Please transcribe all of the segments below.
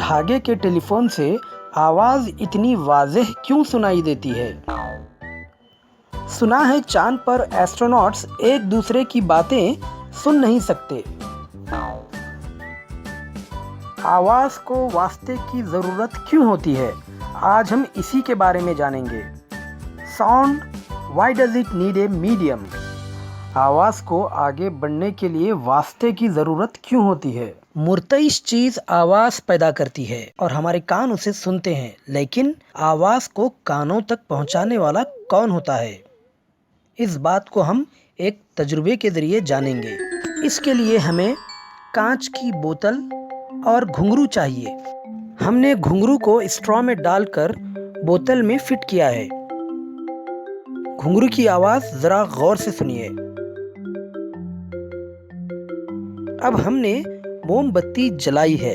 धागे के टेलीफोन से आवाज़ इतनी वाज़ेह क्यों सुनाई देती है? सुना है चांद पर एस्ट्रोनॉट्स एक दूसरे की बातें सुन नहीं सकते। आवाज़ को वास्ते की ज़रूरत क्यों होती है? आज हम इसी के बारे में जानेंगे। Sound, why does it need a medium? आवाज़ को आगे बढ़ने के लिए वास्ते की ज़रूरत क्यों होती है? मुर्तइश चीज़ आवाज़ पैदा करती है और हमारे कान उसे सुनते हैं, लेकिन आवाज़ को कानों तक पहुंचाने वाला कौन होता है? इस बात को हम एक तजुर्बे के ज़रिए जानेंगे। इसके लिए हमें कांच की बोतल और घुंघरू चाहिए। हमने घुंघरू को स्ट्रॉ में डालकर बोतल में फिट किया है। घुंघरू की आवाज़ ज़रा गौर से सुनिए। अब हमने मोमबत्ती जलाई है,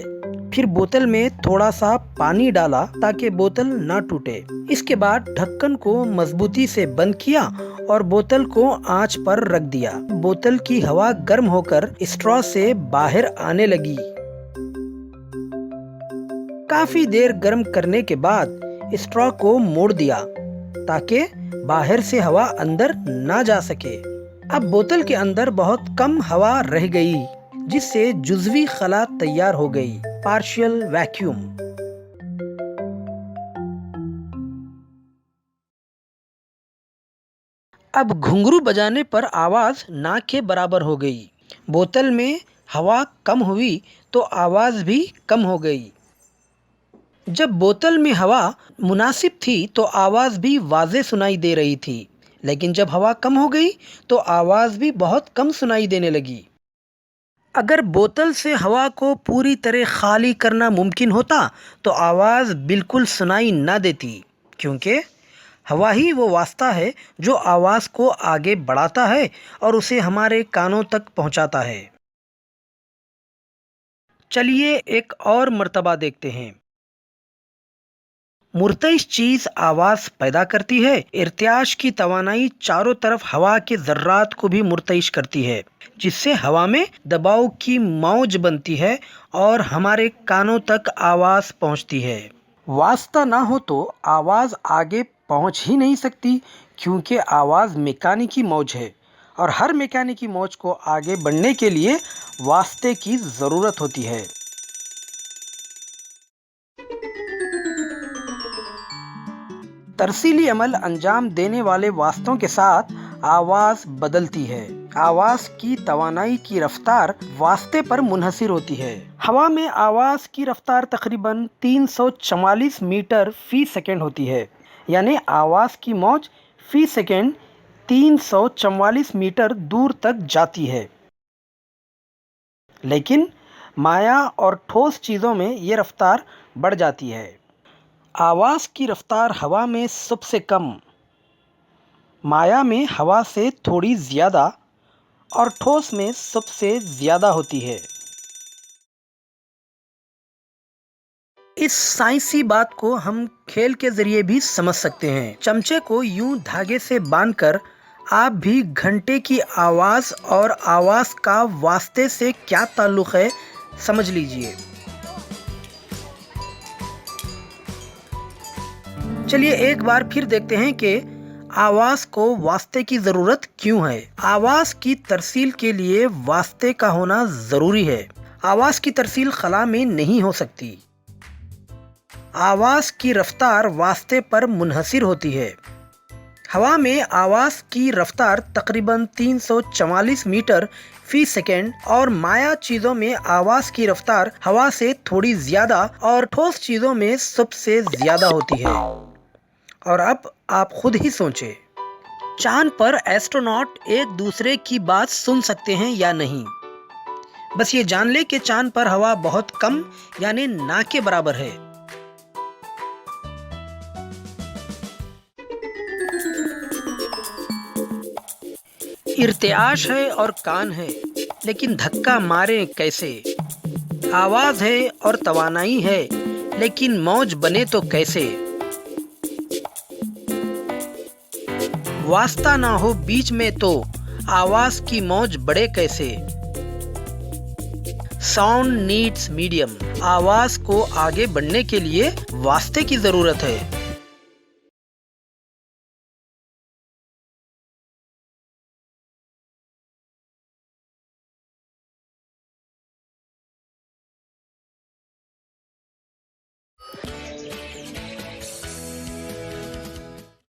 फिर बोतल में थोड़ा सा पानी डाला ताकि बोतल ना टूटे। इसके बाद ढक्कन को मजबूती से बंद किया और बोतल को आंच पर रख दिया। बोतल की हवा गर्म होकर स्ट्रॉ से बाहर आने लगी। काफी देर गर्म करने के बाद स्ट्रॉ को मोड़ दिया ताकि बाहर से हवा अंदर ना जा सके। अब बोतल के अंदर बहुत कम हवा रह गई, जिससे जुज़वी खला तैयार हो गई, पार्शियल वैक्यूम। अब घुंघरू बजाने पर आवाज़ ना के बराबर हो गई। बोतल में हवा कम हुई तो आवाज़ भी कम हो गई। जब बोतल में हवा मुनासिब थी तो आवाज़ भी वाज़े सुनाई दे रही थी, लेकिन जब हवा कम हो गई तो आवाज़ भी बहुत कम सुनाई देने लगी। अगर बोतल से हवा को पूरी तरह खाली करना मुमकिन होता तो आवाज़ बिल्कुल सुनाई ना देती, क्योंकि हवा ही वो वास्ता है जो आवाज़ को आगे बढ़ाता है और उसे हमारे कानों तक पहुंचाता है। चलिए एक और मर्तबा देखते हैं। मुर्तइश चीज़ आवाज़ पैदा करती है। इर्तियाश की तवानाई चारों तरफ हवा के ज़र्रात को भी मुर्तइश करती है, जिससे हवा में दबाव की मौज बनती है और हमारे कानों तक आवाज़ पहुंचती है। वास्ता ना हो तो आवाज़ आगे पहुंच ही नहीं सकती, क्योंकि आवाज़ मैकेनिकी मौज है और हर मैकेनिकी मौज को आगे बढ़ने के लिए वास्ते की ज़रूरत होती है। तरसीली अमल अंजाम देने वाले वास्तों के साथ आवाज़ बदलती है। आवाज़ की तवानाई की रफ्तार वास्ते पर मुनहसिर होती है। हवा में आवाज़ की रफ्तार तकरीबन 344 मीटर फ़ी सेकंड होती है, यानी आवाज़ की मौज फ़ी सेकंड 344 मीटर दूर तक जाती है। लेकिन माया और ठोस चीज़ों में ये रफ्तार बढ़ जाती है। आवाज़ की रफ्तार हवा में सबसे कम, माया में हवा से थोड़ी ज़्यादा और ठोस में सबसे ज़्यादा होती है। इस साइंसी बात को हम खेल के ज़रिए भी समझ सकते हैं। चमचे को यूं धागे से बांधकर आप भी घंटे की आवाज़ और आवाज़ का वास्ते से क्या ताल्लुक़ है समझ लीजिए। चलिए एक बार फिर देखते हैं कि आवाज़ को वास्ते की ज़रूरत क्यों है। आवाज़ की तरसील के लिए वास्ते का होना ज़रूरी है। आवाज़ की तरसील खला में नहीं हो सकती। आवाज़ की रफ्तार वास्ते पर मुनहसिर होती है। हवा में आवाज़ की रफ्तार तकरीबन 344 मीटर फ़ी सेकंड और माया चीज़ों में आवाज़ की रफ्तार हवा से थोड़ी ज़्यादा और ठोस चीज़ों में सबसे ज़्यादा होती है। और अब आप खुद ही सोचें, चांद पर एस्ट्रोनॉट एक दूसरे की बात सुन सकते हैं या नहीं? बस ये जान ले कि चांद पर हवा बहुत कम यानी ना के बराबर है। इर्तियाश है और कान है, लेकिन धक्का मारे कैसे? आवाज़ है और तवानाई है, लेकिन मौज बने तो कैसे? वास्ता ना हो बीच में तो आवाज़ की मौज बढ़े कैसे? Sound needs medium. आवाज को आगे बढ़ने के लिए वास्ते की जरूरत है।